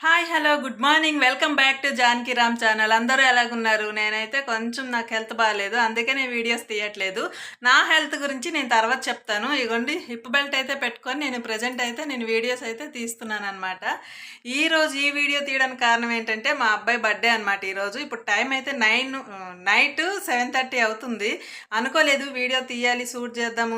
Hi hello good morning welcome back to Janaki Ram channel. అందరూ ఎలాగున్నారు? నేనైతే కొంచెం నాకు హెల్త్ బాగాలేదు, అందుకే నేను వీడియోస్ తీయట్లేదు. నా హెల్త్ గురించి నేను తర్వాత చెప్తాను. ఇగోండి హిప్ బెల్ట్ అయితే పెట్టుకొని నేను వీడియోస్ అయితే తీస్తున్నాను అనమాట. ఈరోజు ఈ వీడియో తీయడానికి కారణం ఏంటంటే మా అబ్బాయి బర్త్డే అనమాట. ఈరోజు ఇప్పుడు టైం అయితే నైట్ 7:30 అవుతుంది. అనుకోలేదు వీడియో తీయాలి,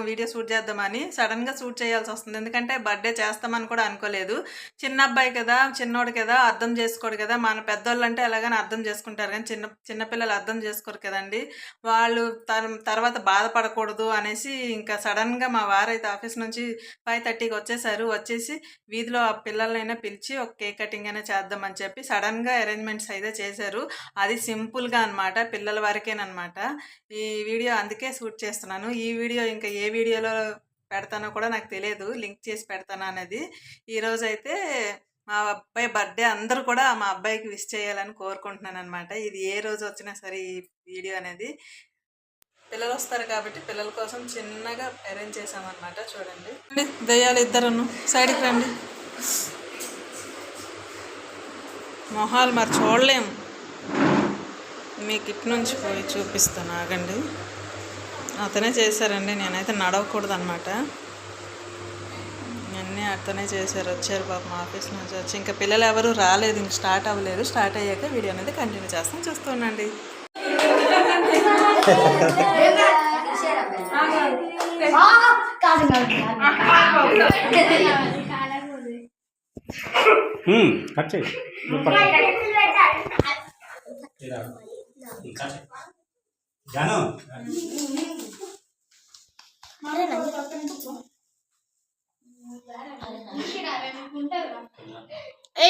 వీడియో షూట్ చేద్దామని. సడన్గా షూట్ చేయాల్సి వస్తుంది, ఎందుకంటే బర్త్డే చేస్తామని కూడా అనుకోలేదు. చిన్న అబ్బాయి కదా, చిన్నోడు కదా, అర్థం చేసుకోడు కదా. మన పెద్దోళ్ళు అంటే ఎలాగైనా అర్థం చేసుకుంటారు, కానీ చిన్నపిల్లలు అర్థం చేసుకోరు కదండి. వాళ్ళు తర్వాత బాధపడకూడదు అనేసి ఇంకా సడన్గా మా వారైతే ఆఫీస్ నుంచి 5:30కి వచ్చేసి వీధిలో ఆ పిల్లలైనా పిలిచి ఒక కేక్ కటింగ్ అయినా చేద్దామని చెప్పి సడన్గా అరేంజ్మెంట్స్ అయితే చేశారు. అది సింపుల్గా అనమాట, పిల్లల వరకేనమాట. ఈ వీడియో అందుకే షూట్ చేస్తున్నాను. ఈ వీడియో ఇంకా ఏ వీడియోలో పెడతానో కూడా నాకు తెలియదు, లింక్ చేసి పెడతాను అనేది. ఈరోజు అయితే మా అబ్బాయి బర్త్డే, అందరూ కూడా మా అబ్బాయికి విష్ చేయాలని కోరుకుంటున్నాను అనమాట. ఇది ఏ రోజు వచ్చినా సరే ఈ వీడియో అనేది పిల్లలు వస్తారు కాబట్టి పిల్లల కోసం చిన్నగా అరేంజ్ చేసామన్నమాట. చూడండి దయ్యాలు ఇద్దరును సైడ్కి రండి. మొహాలు మరి చూడలేము, మీకు ఇటు నుంచి పోయి చూపిస్తాను, ఆగండి. అతనే చేశారండి, నేనైతే నడవకూడదు అనమాట. అన్నీ అతనే చేశారు. వచ్చారు పాపం ఆఫీస్ నుంచి వచ్చి. ఇంకా పిల్లలు ఎవరు రాలేదు, ఇంక స్టార్ట్ అవ్వలేదు. స్టార్ట్ అయ్యాక వీడియో అనేది కంటిన్యూ చేస్తాం, చూస్తుండండి.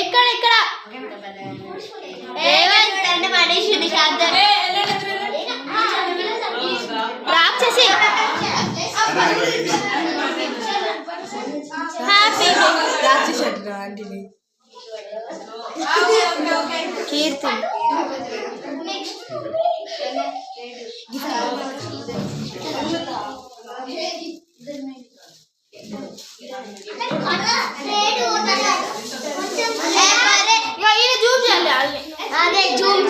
ఇక్కడ ఇక్కడ ఏమైందంటే మనిషిని రాక్షసి హ్యాపీ రాక్షసి కీర్తి అదే జూమ్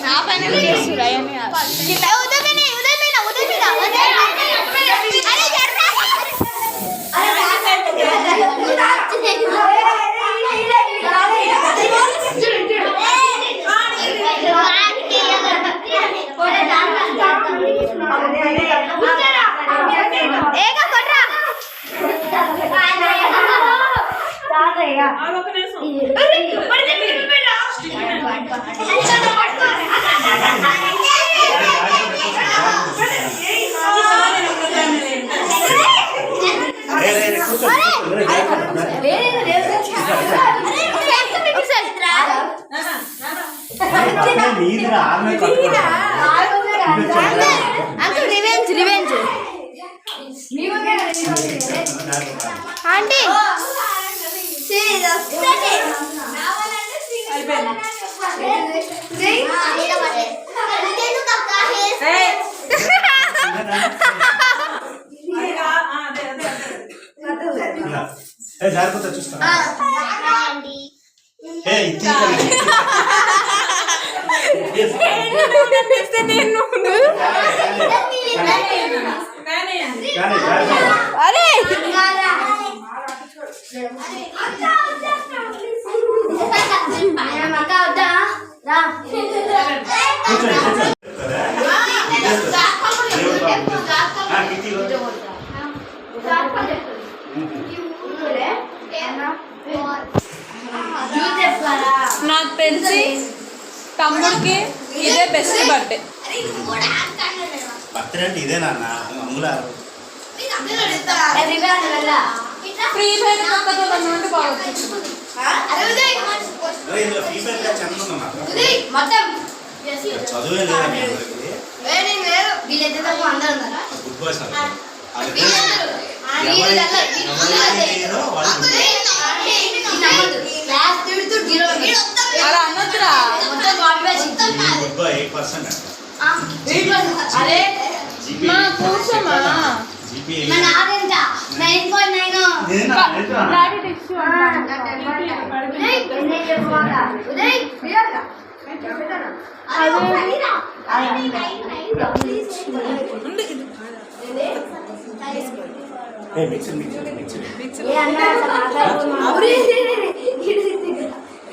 నా పైన రివెంజ్ ఆంటీ జాగ్రత్త చూస్తా. నాకు తెలిసి తమ్ముడికి ఇదే బెస్ట్ బర్త్డే. బర్త్డే అంటే ఇదే నాన్న ప్రీపెయిడ్ నుండి బాగుంది. చదువే లేదా గుడ్ బాయ్స్. అలా అనొచ్చురా మొత్తం గుడ్ బై 8% అరే మా కూర్చోమా జీపీ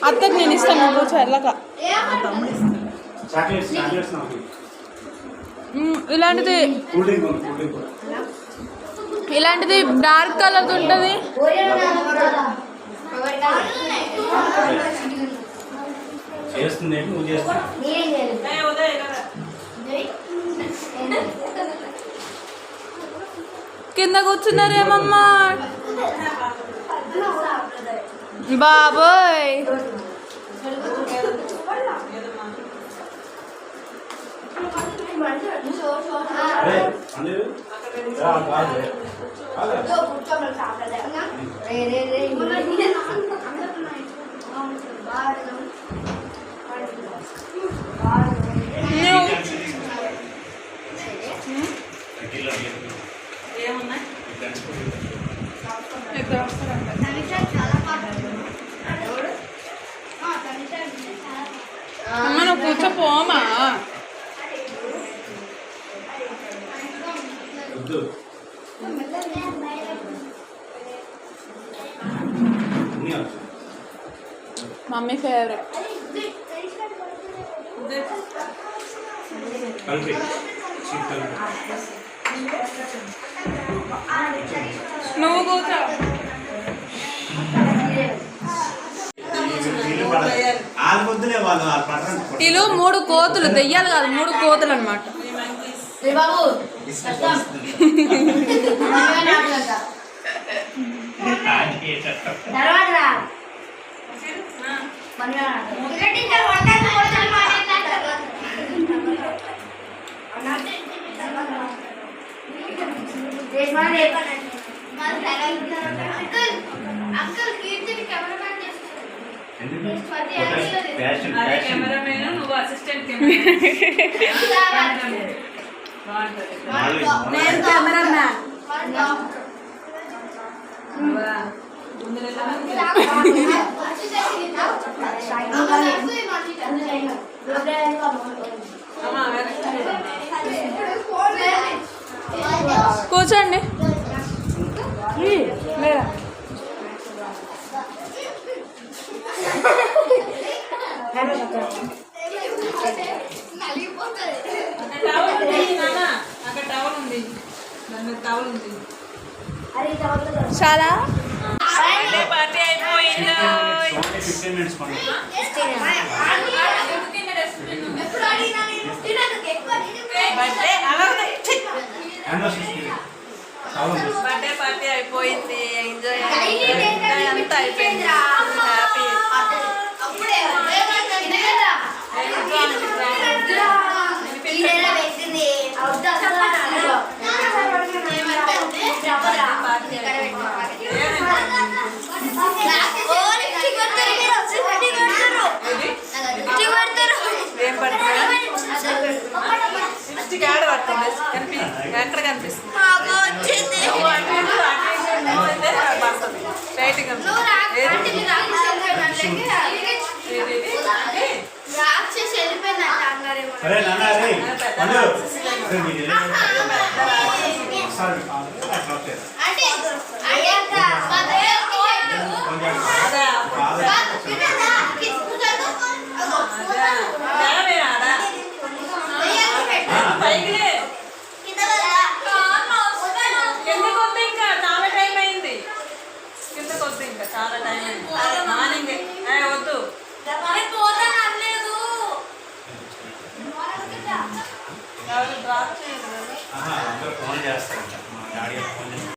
అత్తకు నేను ఇస్తాను కూర్చో ఎల్లక చాక్లెట్స్ నాకు ఇలాంటిది కూల్ డ్రింక్ కూల్ డ్రింక్ ఇలాంటిది డార్క్ కలర్ ఉంటుంది చేస్తుంది ఏంటి నువ్వు చేస్తున్నావు కింద కూర్చున్నారేమమ్మా బాబోయ్ అరే అందరూ కాదు ఏమున్నాయి అమ్మ నువ్వు కూర్చోపోమా వద్దు మమ్మీ ఫేవరెట్ కలిపి సీట్ కలిపి నువ్వు కూర్చో వాళ్ళు వద్దులే వాళ్ళు పట్టణం వీళ్ళు 3 కోతులు దెయ్యాలు కాదు 3 కోతులు అనమాట అదే కెమెరామెన్ నువ్వు అసిస్టెంట్ కెమెరా నేను కెమెరామ్యాన్ కూర్చోండి అక్కడ టవల్ ఉంది దాని మీద టవల్ ఉంది చాలా పార్టీ అయిపోయింది 15 minutes పని బర్త్డే పార్టీ అయిపోయింది ఎంజాయ్ అంతా అయిపోయింది హ్యాపీ ఏం పడుతుంది ఆడ పడుతుంది ఎక్కడ కనిపిస్తుంది లైటింగ్ అరే నాన్న అరే పండు